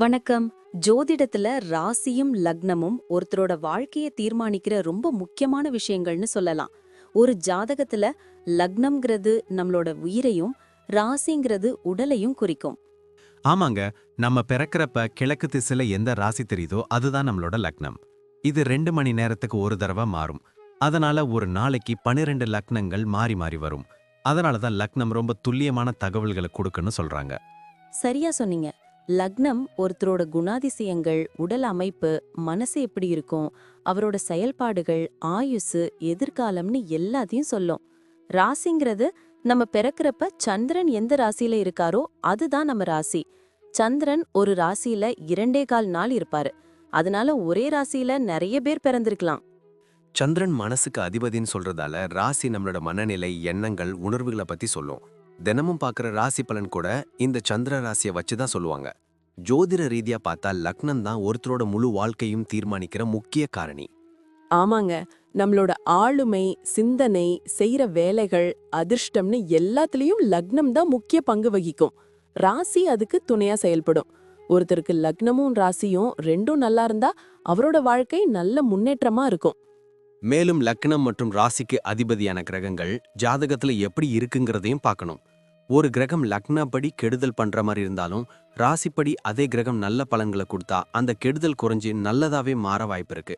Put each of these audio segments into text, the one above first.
வணக்கம். ஜோதிடத்துல ராசியும் லக்னமும் ஒருத்தரோட வாழ்க்கைய தீர்மானிக்கிற ரொம்ப முக்கியமான விஷயங்கள்னு சொல்லலாம். ஒரு ஜாதகத்துல லக்னம்ங்கிறது நம்மளோட உயிரையும், ராசிங்கிறது உடலையும் குறிக்கும். ஆமாங்க. நம்ம பிறக்கறப்ப கிழக்கு திசையில எந்த ராசி தெரியுதோ அதுதான் நம்மளோட லக்னம். இது 2 மணி நேரத்துக்கு ஒரு தடவை மாறும். அதனால ஒரு நாளைக்கு 12 லக்னங்கள் மாறி மாறி வரும். அதனால தான் லக்னம் ரொம்ப துல்லியமான தகவல்களை கொடுக்குன்னு சொல்றாங்க. சரியா சொன்னீங்க. லக்னம் ஒருத்தரோட குணாதிசயங்கள், உடல் அமைப்பு, மனசு எப்படி இருக்கும், அவரோட செயல்பாடுகள், ஆயுசு, எதிர்காலம்னு எல்லாத்தையும் சொல்லும். ராசிங்கிறது நம்ம பிறக்கறப்ப சந்திரன் எந்த ராசியில இருக்காரோ அதுதான் நம்ம ராசி. சந்திரன் ஒரு ராசியில 2.25 நாள் இருப்பாரு. அதனால ஒரே ராசியில நிறைய பேர் பிறந்திருக்கலாம். சந்திரன் மனசுக்கு அதிபதின்னு சொல்றதால ராசி நம்மளோட மனநிலை, எண்ணங்கள், உணர்வுகளை பத்தி சொல்லும். தினமும் பார்க்குற ராசி பலன் கூட இந்த சந்திர ராசியை வச்சு தான் சொல்லுவாங்க. ஜோதிட ரீதியா பார்த்தா லக்னம் தான் ஒருத்தரோட முழு வாழ்க்கையும் தீர்மானிக்கிற முக்கிய காரணி. ஆமாங்க. நம்மளோட ஆளுமை, சிந்தனை, செய்யற வேலைகள், அதிர்ஷ்டம்னு எல்லாத்துலயும் லக்னம் தான் முக்கிய பங்கு வகிக்கும். ராசி அதுக்கு துணையா செயல்படும். ஒருத்தருக்கு லக்னமும் ராசியும் ரெண்டும் நல்லா இருந்தா அவரோட வாழ்க்கை நல்ல முன்னேற்றமா இருக்கும். மேலும் லக்னம் மற்றும் ராசிக்கு அதிபதியான கிரகங்கள் ஜாதகத்துல எப்படி இருக்குங்கிறதையும் பார்க்கணும். ஒரு கிரகம் லக்னப்படி கெடுதல் பண்ற மாதிரி இருந்தாலும் ராசிப்படி அதே கிரகம் நல்ல பலன்களை கொடுத்தா அந்த கெடுதல் குறைஞ்சு நல்லதாவே மாற வாய்ப்பு இருக்கு.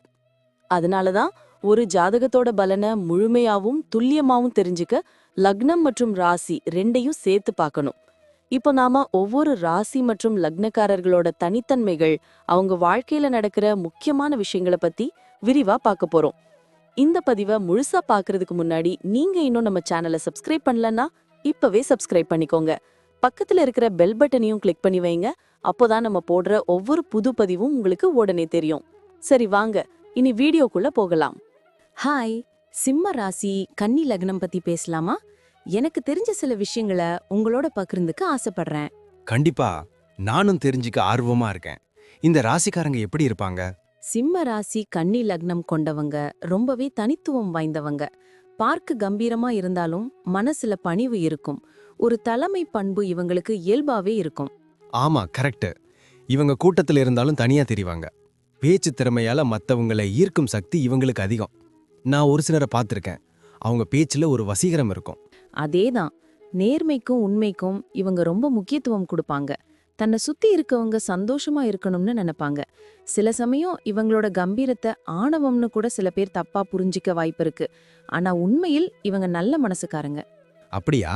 அதனாலதான் ஒரு ஜாதகத்தோட பலனை முழுமையாவும் துல்லியமாவும் தெரிஞ்சுக்க லக்னம் மற்றும் ராசி ரெண்டையும் சேர்த்து பார்க்கணும். இப்போ நாம ஒவ்வொரு ராசி மற்றும் லக்னக்காரர்களோட தனித்தன்மைகள், அவங்க வாழ்க்கையில நடக்கிற முக்கியமான விஷயங்களை பத்தி விரிவா பார்க்க போறோம். இந்த பதிவை முழுசா பார்க்கறதுக்கு முன்னாடி நீங்க இன்னும் நம்ம சேனலை சப்ஸ்கிரைப் பண்ணலன்னா இப்பவே சப்ஸ்கிரைப் பண்ணிக்கோங்க. பக்கத்துல இருக்கிற பெல் பட்டனையும் கிளிக் பண்ணி வைங்க. அப்போதான் நம்ம போடுற ஒவ்வொரு புது பதிவும் உங்களுக்கு உடனே தெரியும். சரி வாங்க, இனி வீடியோக்குள்ள போகலாம். ஹாய். சிம்ம ராசி, கன்னி லக்னம் பத்தி பேசலாமா? எனக்கு தெரிஞ்ச சில விஷயங்களை உங்களோட பகிர்ந்துக்க ஆசைப்படுறேன். கண்டிப்பா. நானும் தெரிஞ்சுக்க ஆர்வமா இருக்கேன். இந்த ராசிக்காரங்க எப்படி இருப்பாங்க? சிம்ம ராசி கன்னி லக்னம் கொண்டவங்க ரொம்பவே தனித்துவம் வாய்ந்தவங்க. பார்க்க கம்பீரமா இருந்தாலும் மனசுல பணிவு இருக்கும். ஒரு தலைமை பண்பு இவங்களுக்கு இயல்பாவே இருக்கும். ஆமா, கரெக்ட். இவங்க கூட்டத்துல இருந்தாலும் தனியா தெரிவாங்க. பேச்சு திறமையால மத்தவங்களை ஈர்க்கும் சக்தி இவங்களுக்கு அதிகம். நான் ஒரு சிலரை பார்த்திருக்கேன். அவங்க பேச்சுல ஒரு வசீகரம் இருக்கும். அதேதான். நேர்மைக்கும் உண்மைக்கும் இவங்க ரொம்ப முக்கியத்துவம் கொடுப்பாங்க. தன்னை சுத்தி இருக்கவங்க சந்தோஷமா இருக்கணும்னு நினைப்பாங்க. சில சமயம் இவங்களோட கம்பீரத்தை ஆணவம்னு கூட சில பேர் தப்பா புரிஞ்சிக்க வாய்ப்பு இருக்கு. ஆனா உண்மையில் இவங்க நல்ல மனசுக்காரங்க. அப்படியா?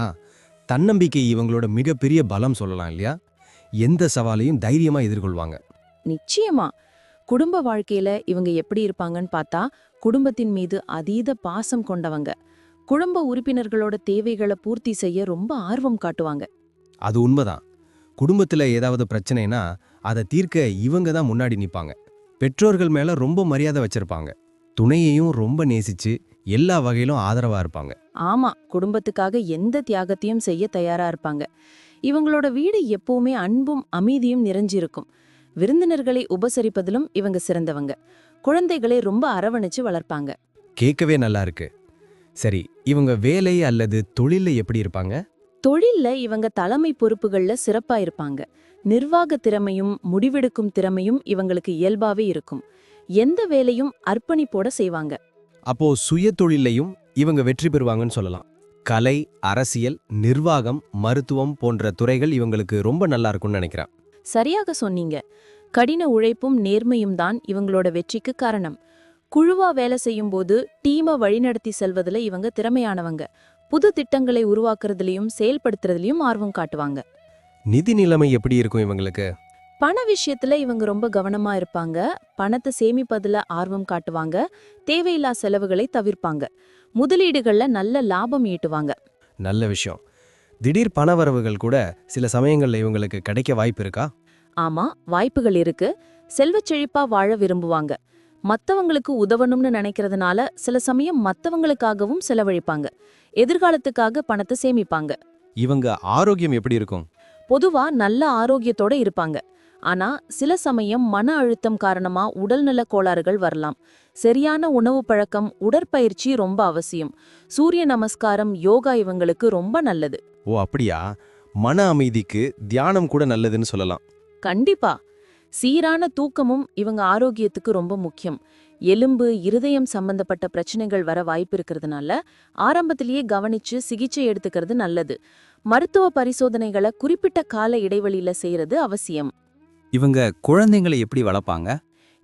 தன்னம்பிக்கை இவங்களோட மிகப்பெரிய பலம் சொல்லலாம் இல்லையா? எந்த சவாலையும் தைரியமா எதிர்கொள்வாங்க. நிச்சயமா. குடும்ப வாழ்க்கையில இவங்க எப்படி இருப்பாங்கன்னு பார்த்தா, குடும்பத்தின் மீது அதீத பாசம் கொண்டவங்க. குடும்ப உறுப்பினர்களோட தேவைகளை பூர்த்தி செய்ய ரொம்ப ஆர்வம் காட்டுவாங்க. அது உண்மைதான். குடும்பத்துல ஏதாவது பிரச்சனைனா அதை தீர்க்க இவங்க தான் முன்னாடி நிப்பாங்க. பெற்றோர்கள் மேல ரொம்ப மரியாதை வச்சிருப்பாங்க. துணையையும் ரொம்ப நேசிச்சு எல்லா வகையிலும் ஆதரவா இருப்பாங்க. ஆமா, குடும்பத்துக்காக எந்த தியாகத்தையும் செய்ய தயாரா இருப்பாங்க. இவங்களோட வீடு எப்பவுமே அன்பும் அமைதியும் நிறைஞ்சிருக்கும். விருந்தினர்களை உபசரிப்பதிலும் இவங்க சிறந்தவங்க. குழந்தைகளை ரொம்ப அரவணைச்சு வளர்ப்பாங்க. கேட்கவே நல்லா இருக்கு. சரி, இவங்க வேலை அல்லது தொழில்ல எப்படி இருப்பாங்க? தொழில்ல இவங்க தலைமை பொறுப்புகள்ல சிறப்பா இருப்பாங்க. நிர்வாக திறமையும் முடிவெடுக்கும் திறமையும் இவங்களுக்கு இயல்பாவே இருக்கும். எந்த வேலையும் அர்ப்பணிப்போட செய்வாங்க. அப்போ சுய தொழிலையும் இவங்க வெற்றி பெறுவாங்கன்னு சொல்லலாம். கலை, அரசியல், நிர்வாகம், மருத்துவம் போன்ற துறைகள் இவங்களுக்கு ரொம்ப நல்லா இருக்கும்னு நினைக்கிறேன். சரியாக சொன்னீங்க. கடின உழைப்பும் நேர்மையும் தான் இவங்களோட வெற்றிக்கு காரணம். குழுவா வேலை செய்யும் போது டீமை வழிநடத்தி செல்வதில் இவங்க திறமையானவங்க. புது திட்டங்களை உருவாக்குறதுலயும் செயல்படுத்துறதுலயும் ஆர்வம் காட்டுவாங்க. நிதி நிலைமை எப்படி இருக்கும் இவங்களுக்கு? பண விஷயத்துல இவங்க ரொம்ப கவனமா இருப்பாங்க. பணத்தை சேமிப்பதுல ஆர்வம் காட்டுவாங்க. தேவையில்லா செலவுகளை தவிர்ப்பாங்க. முதலீடுகள்ல நல்ல லாபம் ஈட்டுவாங்க. நல்ல விஷயம். திடீர் பணவரவுகள் கூட சில சமயங்கள்ல இவங்களுக்கு கிடைக்க வாய்ப்பு இருக்கா? ஆமா, வாய்ப்புகள் இருக்கு. செல்வச் செழிப்பா வாழ விரும்புவாங்க. மத்தவங்களுக்கு உதவணும்னு நினைக்கிறதுனால சில சமயம் மத்தவங்களுக்காகவும் செலவழிப்பாங்க. எதிர்காலத்துக்காக பணத்தை சேமிப்பாங்க. இவங்க ஆரோக்கியம் எப்படி இருக்கும்? பொதுவா நல்ல ஆரோக்கியத்தோட இருப்பாங்க. ஆனா சில சமயம் மன அழுத்தம் காரணமா உடல்நல கோளாறுகள் வரலாம். சரியான உணவு பழக்கம், உடற்பயிற்சி ரொம்ப அவசியம். சூரிய நமஸ்காரம், யோகா இவங்களுக்கு ரொம்ப நல்லது. ஓ அப்படியா? மன அமைதிக்கு தியானம் கூட நல்லதுன்னு சொல்லலாம். கண்டிப்பா. சீரான தூக்கமும் இவங்க ஆரோக்கியத்துக்கு ரொம்ப முக்கியம். எலும்பு, இருதயம் சம்பந்தப்பட்ட பிரச்சனைகள் வர வாய்ப்பு இருக்கிறதுனால ஆரம்பத்திலேயே கவனிச்சு சிகிச்சை எடுத்துக்கிறது நல்லது. மருத்துவ பரிசோதனைகளை குறிப்பிட்ட கால இடைவெளியில செய்யறது அவசியம். இவங்க குழந்தைங்களை எப்படி வளர்ப்பாங்க?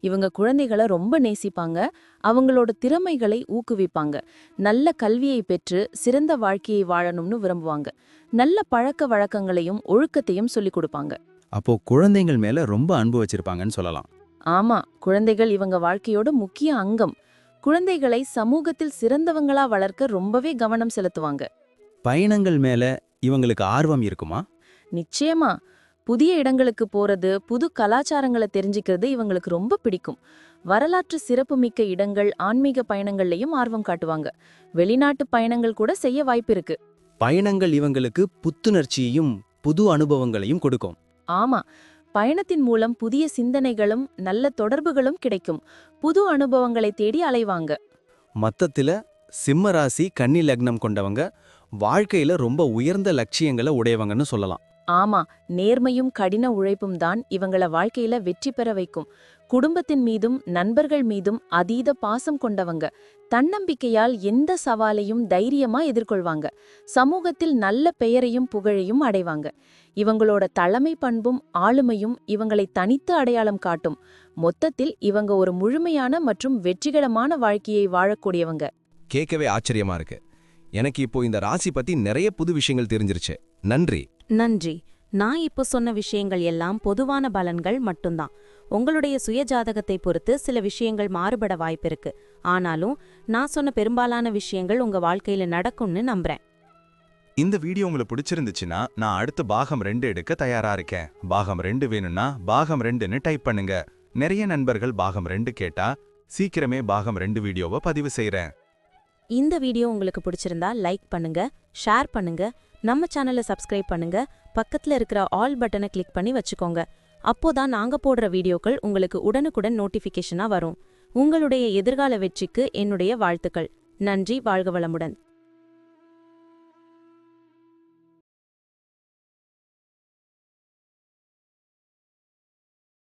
இவங்க குழந்தைகளை ரொம்ப நேசிப்பாங்க, அவங்களோட திறமைகளை ஊக்குவிப்பாங்க, நல்ல கல்வியை பெற்று சிறந்த வாழ்க்கையை வாழணும்னு விரும்புவாங்க, நல்ல பழக்க வழக்கங்களையும் ஒழுக்கத்தையும் சொல்லிக் கொடுப்பாங்க. அப்போ குழந்தைகள் மேல ரொம்ப அன்பு வச்சிருப்பாங்கன்னு சொல்லலாம். ஆமா, குழந்தைகள் இவங்க வாழ்க்கையோட முக்கிய அங்கம். குழந்தைகளை சமூகத்தில் சிறந்தவங்களா வளர்க்க ரொம்பவே கவனம் செலுத்துவாங்க. பயணங்கள் மேல இவங்களுக்கு ஆர்வம் இருக்குமா? நிச்சயமா. புதிய இடங்களுக்கு போறது, புது கலாச்சாரங்களை தெரிஞ்சுக்கிறது இவங்களுக்கு ரொம்ப பிடிக்கும். வரலாற்று சிறப்புமிக்க இடங்கள், ஆன்மீக பயணங்கள்லயும் ஆர்வம் காட்டுவாங்க. வெளிநாட்டு பயணங்கள் கூட செய்ய வாய்ப்பு இருக்கு. பயணங்கள் இவங்களுக்கு புத்துணர்ச்சியையும் புது அனுபவங்களையும் கொடுக்கும். ஆமா, பயணத்தின் மூலம் புதிய சிந்தனைகளும் நல்ல தொடர்புகளும் கிடைக்கும். புது அனுபவங்களை தேடி அலைவாங்க. மொத்தத்துல சிம்ம ராசி கன்னி லக்னம் கொண்டவங்க வாழ்க்கையில ரொம்ப உயர்ந்த லட்சியங்களை உடையவங்கன்னு சொல்லலாம். ஆமா, நேர்மையும் கடின உழைப்பும் தான் இவங்கள வாழ்க்கையில வெற்றி பெற வைக்கும். குடும்பத்தின் மீதும் நண்பர்கள் மீதும் அதீத பாசம் கொண்டவங்க. தன்னம்பிக்கையால் எந்த சவாலையும் தைரியமா எதிர்கொள்வாங்க. சமூகத்தில் நல்ல பெயரையும் புகழையும் அடைவாங்க. இவங்களோட தலைமை பண்பும் ஆளுமையும் இவங்களை தனித்து அடையாளம் காட்டும். மொத்தத்தில் இவங்க ஒரு முழுமையான மற்றும் வெற்றிகரமான வாழ்க்கையை வாழக்கூடியவங்க. கேட்கவே ஆச்சரியமா இருக்கு. எனக்கு இப்போ இந்த ராசி பத்தி நிறைய புது விஷயங்கள் தெரிஞ்சிருச்சு. நன்றி. நன்றி. நான் இப்போ சொன்ன விஷயங்கள் எல்லாம் பொதுவான பலன்கள் மட்டும்தான். உங்களுடைய சுய ஜாதகத்தை பொறுத்து சில விஷயங்கள் மாறுபட வாய்ப்பிருக்கு. ஆனாலும் நான் சொன்ன பெரும்பாலான விஷயங்கள் உங்க வாழ்க்கையில நடக்கும்னு நம்புறேன். இந்த வீடியோ உங்களுக்கு பிடிச்சிருந்துச்சுன்னா நான் அடுத்து பாகம் 2 எடுக்க தயாரா இருக்கேன். பாகம் 2 வேணும்னா பாகம் 2ன்னு டைப் பண்ணுங்க. நிறைய நண்பர்கள் பாகம் 2 கேட்டா சீக்கிரமே பாகம் 2 வீடியோவை பதிவு செய்றேன். இந்த வீடியோ உங்களுக்கு பிடிச்சிருந்தா லைக் பண்ணுங்க, ஷேர் பண்ணுங்க, நம்ம சேனலை சப்ஸ்கிரைப் பண்ணுங்க, பக்கத்துல இருக்கிற ஆல் பட்டனை கிளிக் பண்ணி வச்சுக்கோங்க. அப்போதான் நாங்க போடுற வீடியோக்கள் உங்களுக்கு உடனுக்குடன் நோட்டிஃபிகேஷனா வரும். உங்களுடைய எதிர்கால வெற்றிக்கு என்னுடைய வாழ்த்துக்கள். நன்றி. வாழ்க வளமுடன்.